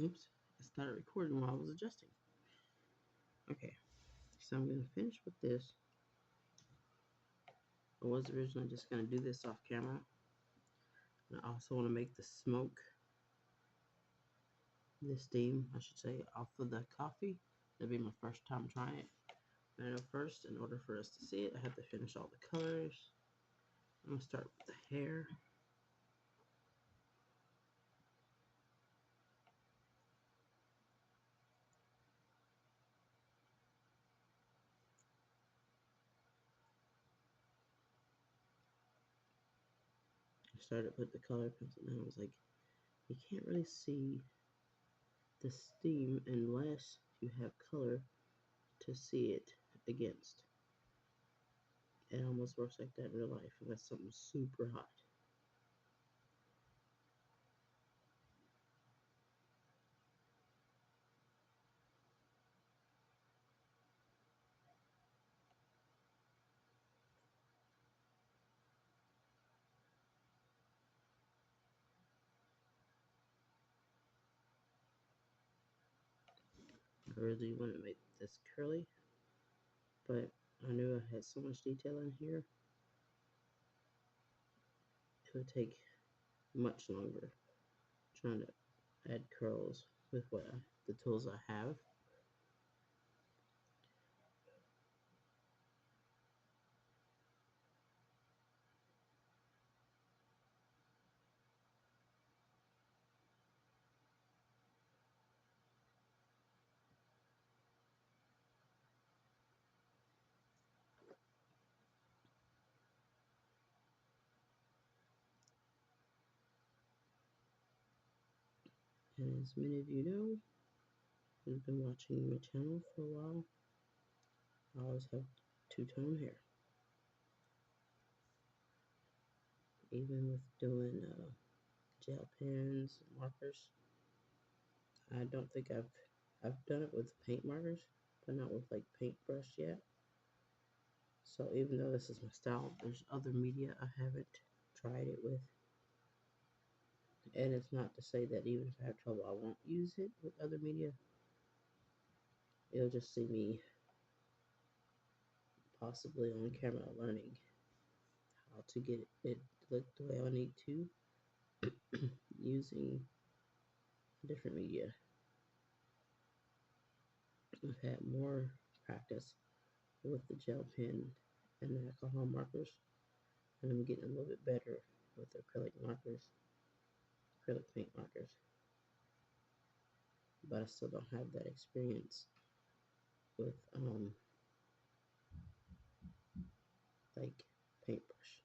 Oops, it started recording while I was adjusting. Okay, so I'm going to finish with this. I was originally just going to do this off camera. And I also want to make the smoke, the steam, I should say, off of the coffee. That'll be my first time trying it. I know first, in order for us to see it, I have to finish all the colors. I'm going to start with the hair. I started with the color pencil and I was like, you can't really see the steam unless you have color to see it against. It almost works like that in real life unless something's super hot. I really want to make this curly, but I knew I had so much detail in here, it would take much longer trying to add curls with the tools I have. And as many of you know, who've been watching my channel for a while, I always have two-tone hair. Even with doing gel pens, markers. I don't think I've done it with paint markers, but not with like paintbrush yet. So even though this is my style, there's other media I haven't tried it with. And it's not to say that even if I have trouble, I won't use it with other media. It'll just see me possibly on camera learning how to get it to look the way I need to using different media. I've had more practice with the gel pen and the alcohol markers, and I'm getting a little bit better with acrylic markers, acrylic paint markers. But I still don't have that experience with like paintbrush.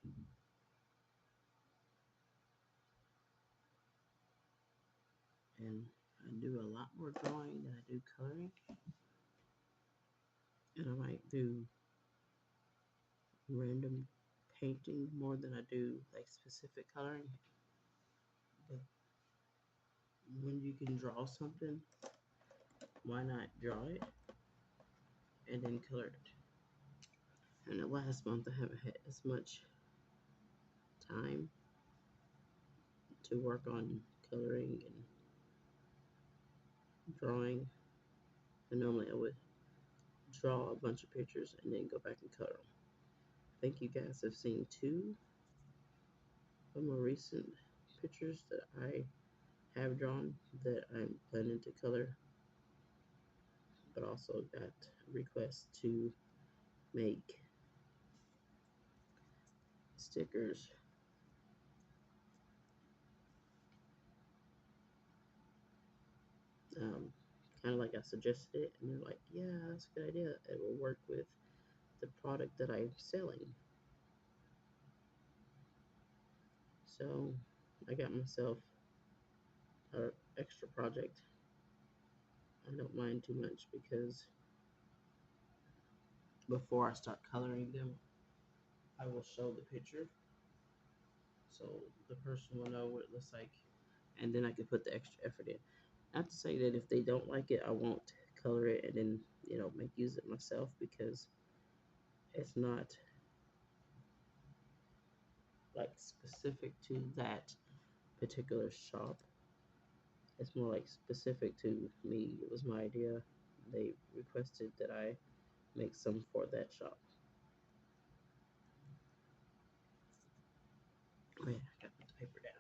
And I do a lot more drawing than I do coloring. And I might do random painting more than I do like specific coloring. But when you can draw something, why not draw it and then color it? And the last month I haven't had as much time to work on coloring and drawing. And normally I would draw a bunch of pictures and then go back and color them. I think you guys have seen two of my recent pictures that I have drawn that I'm planning to color, but also got requests to make stickers. Kind of like I suggested it, and they're like, yeah, that's a good idea. It will work with the product that I'm selling. So I got myself an extra project. I don't mind too much because before I start coloring them, I will show the picture so the person will know what it looks like, and then I can put the extra effort in. Not to say that if they don't like it, I won't color it and then make use of it myself, because it's not like specific to that particular shop. It's more like specific to me. It was my idea. They requested that I make some for that shop. Oh yeah, I gotta put the paper down.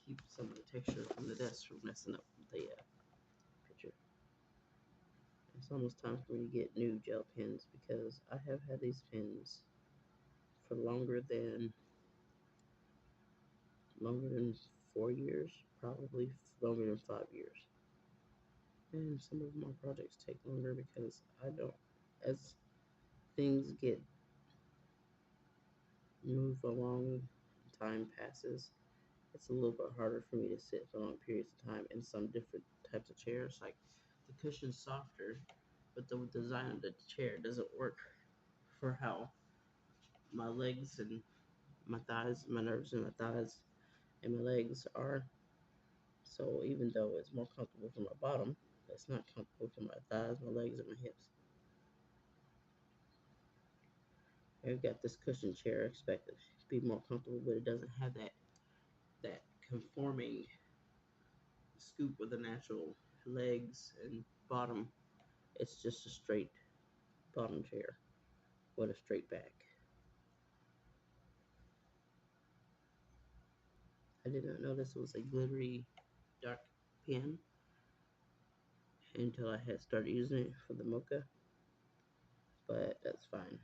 Keep some of the texture from the desk from messing up the picture. It's almost time for me to get new gel pens because I have had these pens for longer than 4 years, probably longer than 5 years. And some of my projects take longer because I don't, as things get move along, time passes, it's a little bit harder for me to sit for long periods of time in some different types of chairs. Like the cushion's softer, but the design of the chair doesn't work for how my legs and my thighs, my nerves and my thighs and my legs are. So even though it's more comfortable for my bottom, it's not comfortable for my thighs, my legs, and my hips. I've got this cushion chair expected to be more comfortable, but it doesn't have that conforming scoop with the natural legs and bottom. It's just a straight bottom chair with a straight back. I did not know this was a glittery dark pen until I had started using it for the Mocha, but that's fine.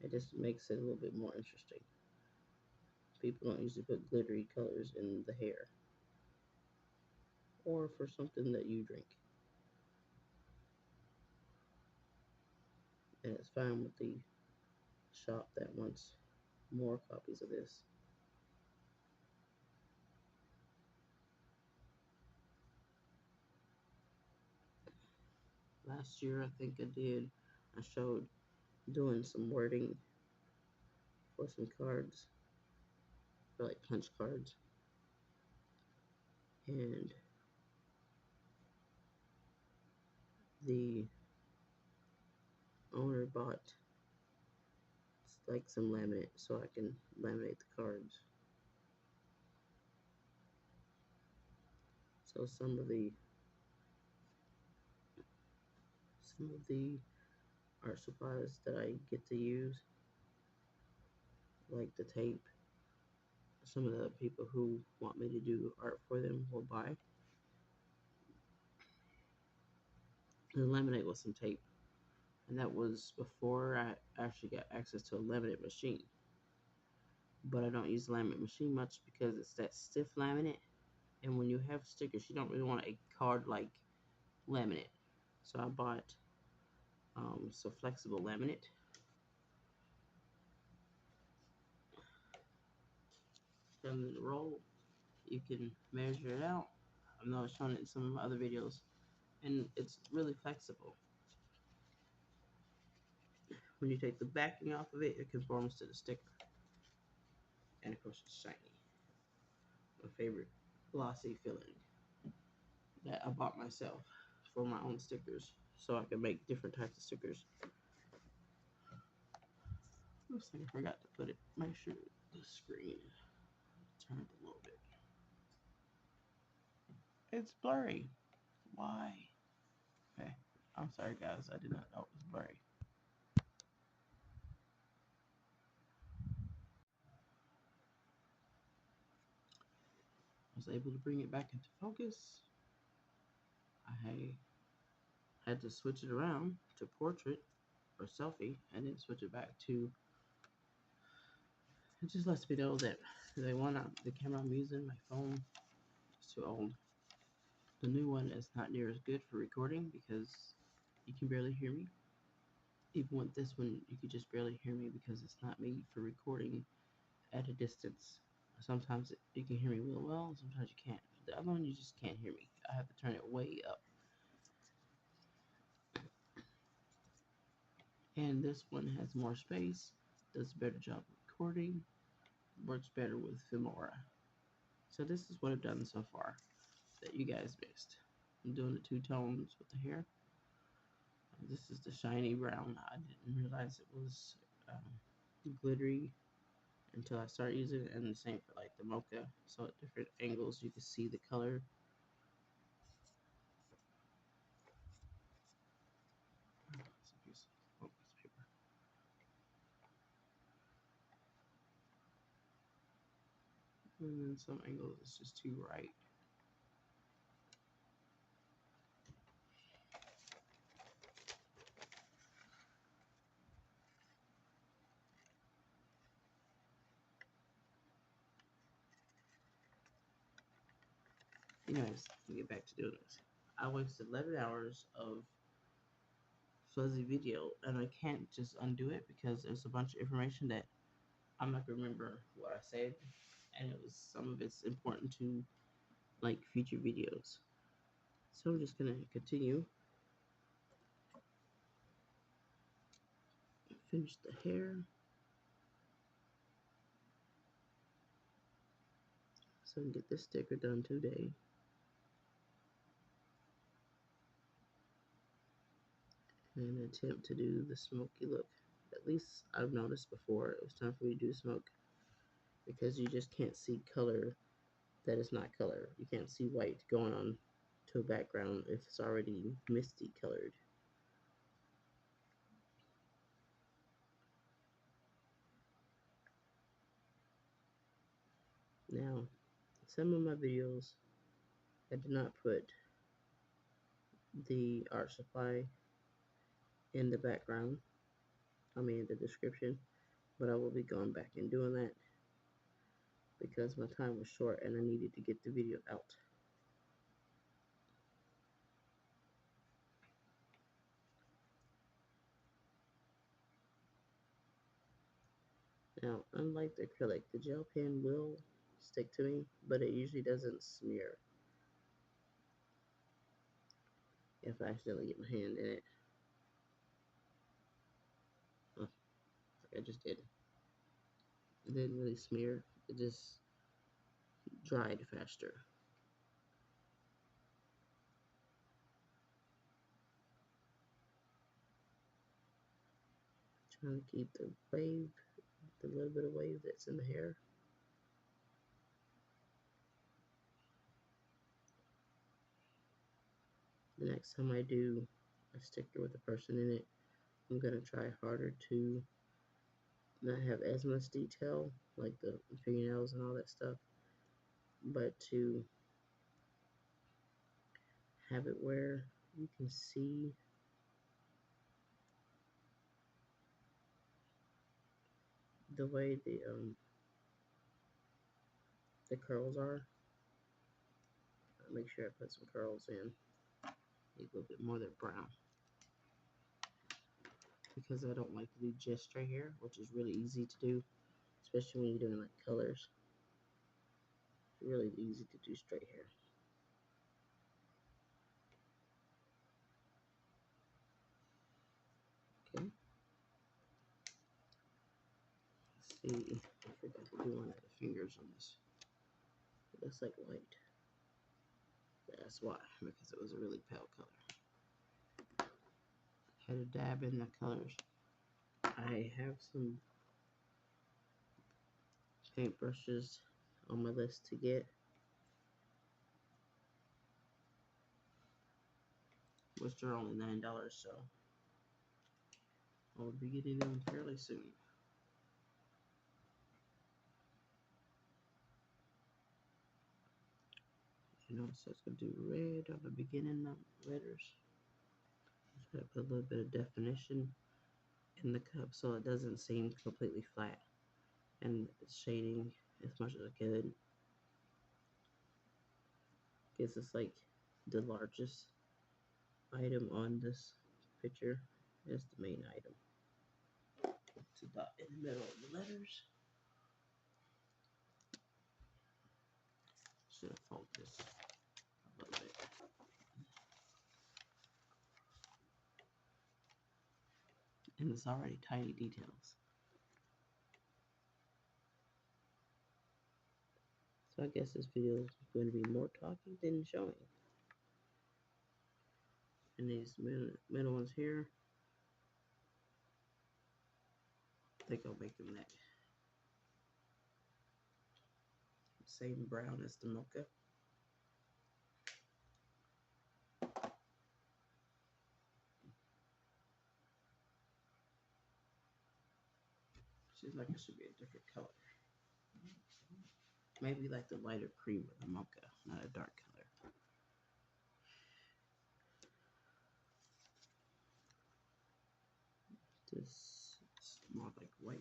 It just makes it a little bit more interesting. People don't usually put glittery colors in the hair or for something that you drink. And it's fine with the shop that wants more copies of this. Last year, I think I showed doing some wording for some cards, for like punch cards. And the owner bought like some laminate so I can laminate the cards. So some of the art supplies that I get to use, like the tape, some of the people who want me to do art for them will buy. And laminate with some tape. And that was before I actually got access to a laminate machine. But I don't use the laminate machine much because it's that stiff laminate. And when you have stickers, you don't really want a card like laminate. So I bought some flexible laminate. Done in the roll. You can measure it out. I know I've shown it in some of my other videos. And it's really flexible. When you take the backing off of it, it conforms to the sticker. And of course, it's shiny. My favorite glossy filling that I bought myself for my own stickers so I can make different types of stickers. Looks like I forgot to put it. Make sure the screen turned a little bit. It's blurry. Why? Okay. I'm sorry, guys. I did not know it was blurry. I was able to bring it back into focus. I had to switch it around to portrait or selfie and then switch it back to. It just lets me know that the camera I'm using, my phone, is too old. The new one is not near as good for recording because you can barely hear me. Even with this one, you could just barely hear me because it's not made for recording at a distance. Sometimes you can hear me real well, sometimes you can't. The other one, you just can't hear me. I have to turn it way up. And this one has more space, does a better job of recording, works better with Filmora. So this is what I've done so far that you guys missed. I'm doing the two tones with the hair. This is the shiny brown. I didn't realize it was glittery until I start using it, and the same for like the Mocha. So at different angles, you can see the color. It's a piece of paper. And then some angles it's just too bright. Anyways, let me get back to doing this. I wasted 11 hours of fuzzy video, and I can't just undo it because there's a bunch of information that I'm not gonna remember what I said, and it was some of it's important to like future videos. So I'm just gonna continue. Finish the hair. So I can get this sticker done today. And attempt to do the smoky look. At least I've noticed before it was time for me to do smoke, because you just can't see color that is not color. You can't see white going on to a background if it's already misty colored. Now, some of my videos, I did not put the art supply in the background, I mean the description, but I will be going back and doing that because my time was short and I needed to get the video out. Now, unlike the acrylic, the gel pen will stick to me, but it usually doesn't smear if I accidentally get my hand in it. Oh, like I just did. It didn't really smear, it just dried faster. Trying to keep the wave, the little bit of wave that's in the hair. The next time I do a sticker with a person in it, I'm gonna try harder to not have as much detail, like the fingernails and all that stuff, but to have it where you can see the way the curls are. I'll make sure I put some curls in, a little bit more than brown, because I don't like to do just straight hair, which is really easy to do, especially when you're doing like colors. It's really easy to do straight hair. Okay. Let's see, I forgot to do one of the fingers on this. It looks like white. That's why, because it was a really pale color. Had a dab in the colors. I have some paint brushes on my list to get, which are only $9, so I will be getting them fairly soon. You notice that's going to do red on the beginning letters. Just got to put a little bit of definition in the cup so it doesn't seem completely flat, and it's shading as much as I could. Guess it's like the largest item on this picture is the main item. It's a dot in the middle of the letters. Should have folded this a little bit. And it's already tiny details. So I guess this video is going to be more talking than showing. And these middle ones here, I think I'll make them that same brown as the mocha. Seems like it should be a different color. Maybe like the lighter cream of the mocha, not a dark color. This is more like white.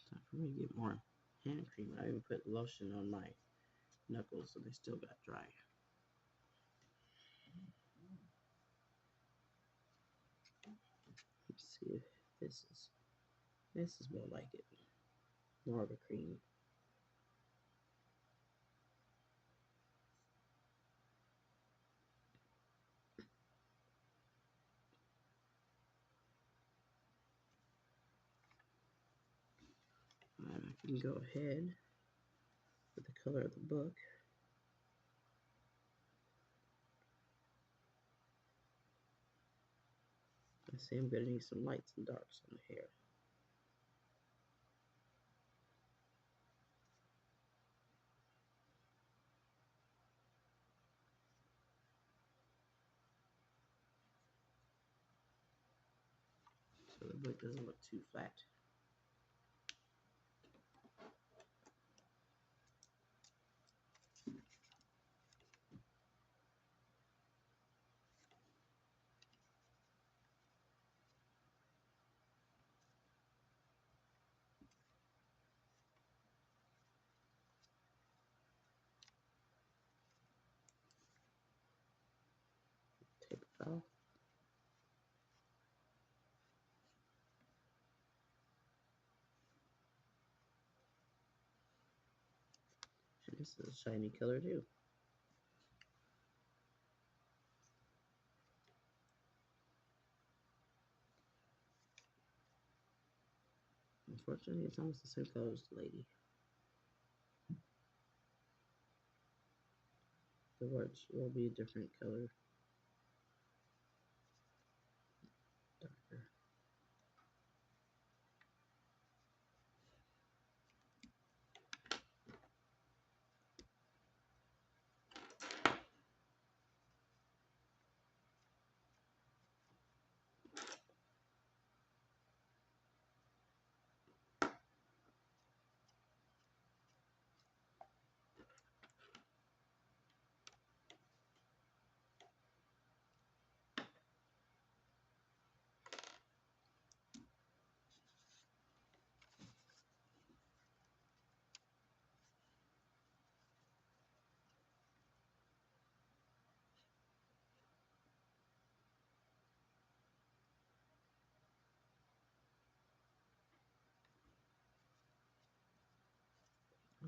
Time for me to get more hand cream. I even put lotion on my knuckles so they still got dry. Let's see if this is more like it. More of a cream. And I can go ahead with the color of the book. I see I'm gonna need some lights and darks on the hair. So the book doesn't look too flat. Tape it off. And this is a shiny color too. Unfortunately, it's almost the same color as the lady. The words will be a different color, darker.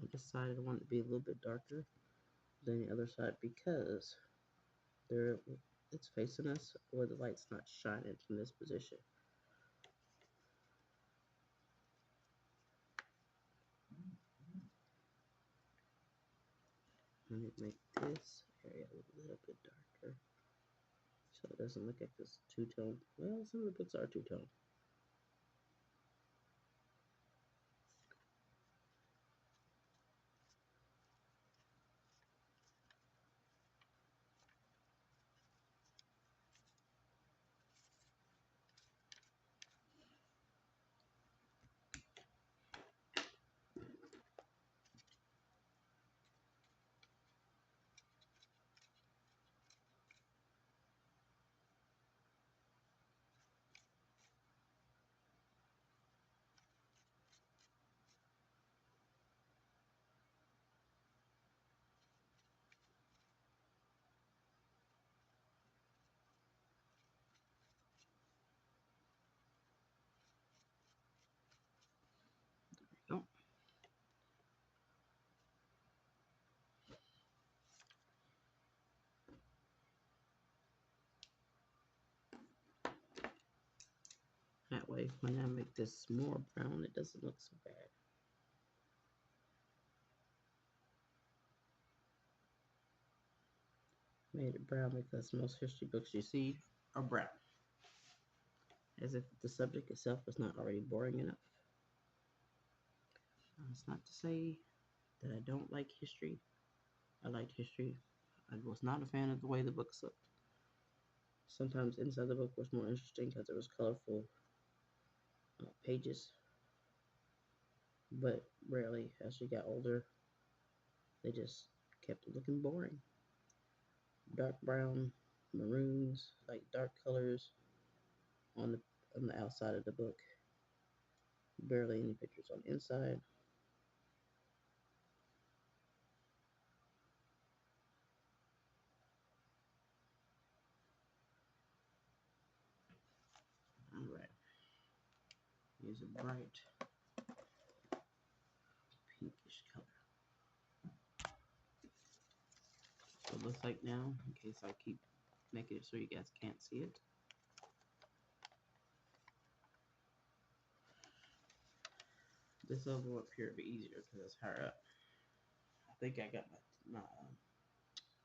I decided I want it to be a little bit darker than the other side because it's facing us where the light's not shining from this position. Let me make this area a little bit darker so it doesn't look like this two-tone. Well, some of the books are two-tone. way when I make this more brown, it doesn't look so bad. Made it brown because most history books you see are brown, as if the subject itself is not already boring enough. It's not to say that I don't like history. I liked history. I was not a fan of the way the books looked. Sometimes inside the book was more interesting because it was colorful pages, but rarely as we got older, they just kept looking boring. Dark brown, maroons, like dark colors on the outside of the book. Barely any pictures on the inside. Alright. Use a bright pinkish color. So it looks like now, in case I keep making it so you guys can't see it. This level up here would be easier because it's higher up. I think I got my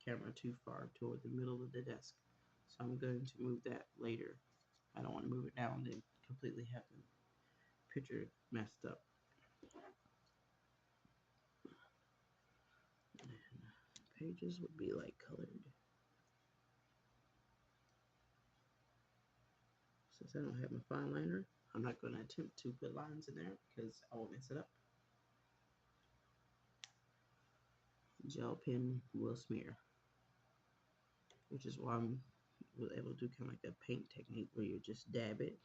camera too far toward the middle of the desk. So I'm going to move that later. I don't want to move it now and then completely have the picture messed up. And pages would be like colored. Since I don't have my fine liner, I'm not going to attempt to put lines in there because I will mess it up. Gel pen will smear, which is why I'm able to do kind of like a paint technique where you just dab it,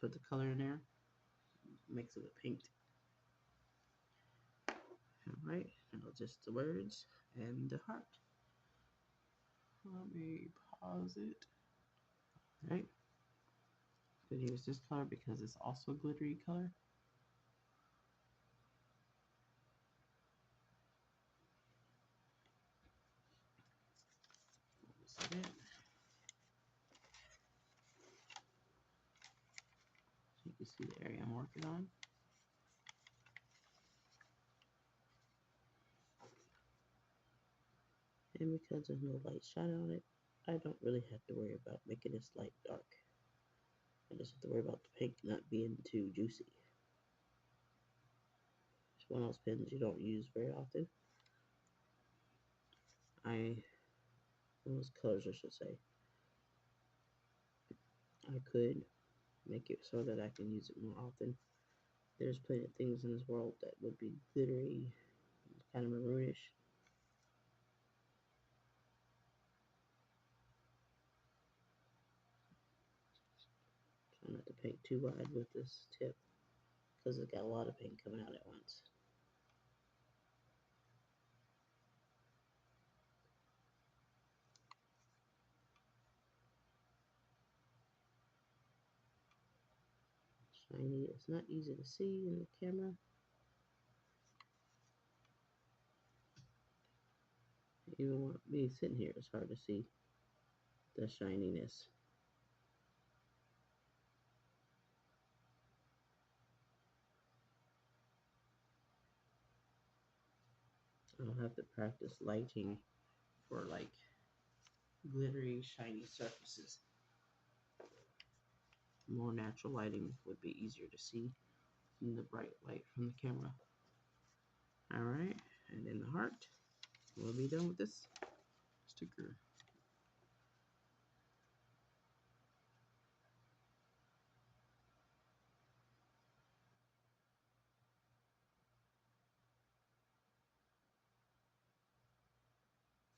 put the color in there, mix it with paint. Alright, now just the words and the heart. Let me pause it. Alright, I'm going to use this color because it's also a glittery color. So you can see the area I'm working on. And because there's no light shine on it, I don't really have to worry about making this light dark. I just have to worry about the paint not being too juicy. It's one of those pens you don't use very often. Those colors I should say. I could make it so that I can use it more often. There's plenty of things in this world that would be glittery, kind of maroonish. Try not to paint too wide with this tip because it's got a lot of paint coming out at once. Shiny, it's not easy to see in the camera. Even with me sitting here, it's hard to see the shininess. I'll have to practice lighting for like glittery, shiny surfaces. More natural lighting would be easier to see than the bright light from the camera. Alright, and then the heart. We'll be done with this sticker.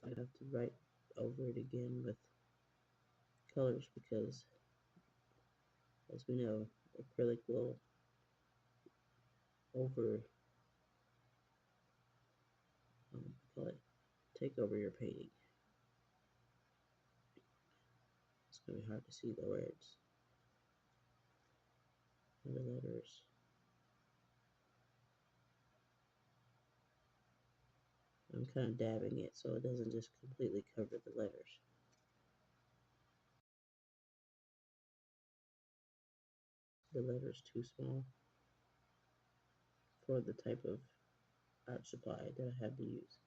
I have to write over it again with colors because, as we know, acrylic will call it, take over your painting. It's going to be hard to see the words and the letters. I'm kind of dabbing it so it doesn't just completely cover the letters. The letter's too small for the type of art supply that I have to use.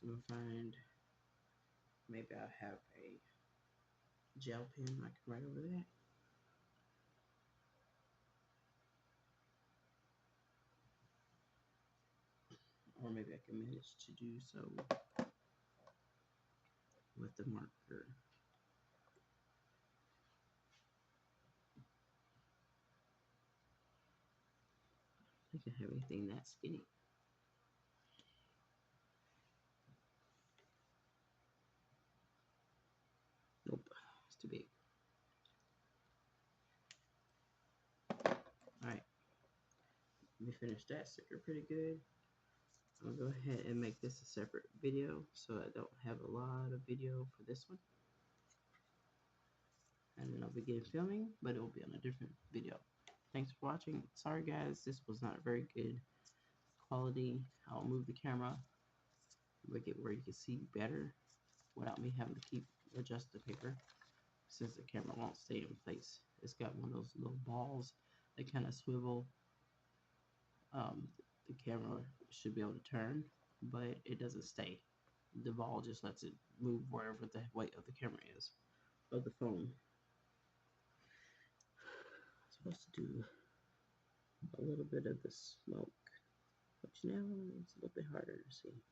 So I'm gonna find, maybe I'll have a gel pen I can write over that. Or maybe I can manage to do so with the marker. I think I have anything that skinny. Nope, it's too big. Alright, let me finish that sticker pretty good. I'll go ahead and make this a separate video so I don't have a lot of video for this one. And then I'll begin filming, but it will be on a different video. Thanks for watching. Sorry guys, this was not very good quality. I'll move the camera, make it where you can see better without me having to keep adjust the paper, since the camera won't stay in place. It's got one of those little balls that kind of swivel. The camera should be able to turn, but it doesn't stay. The ball just lets it move wherever the weight of the camera is, of the phone. I'm supposed to do a little bit of the smoke, which now it's a little bit harder to see.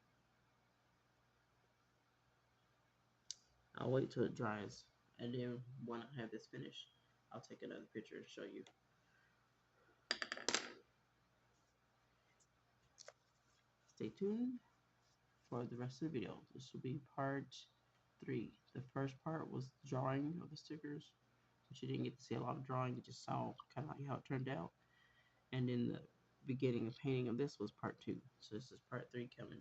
I'll wait till it dries, and then when I have this finished, I'll take another picture and show you. Stay tuned for the rest of the video. This will be part 3. The first part was drawing of the stickers, but you didn't get to see a lot of drawing. You just saw kind of like how it turned out. And then the beginning of painting of this was part 2. So this is part 3 coming.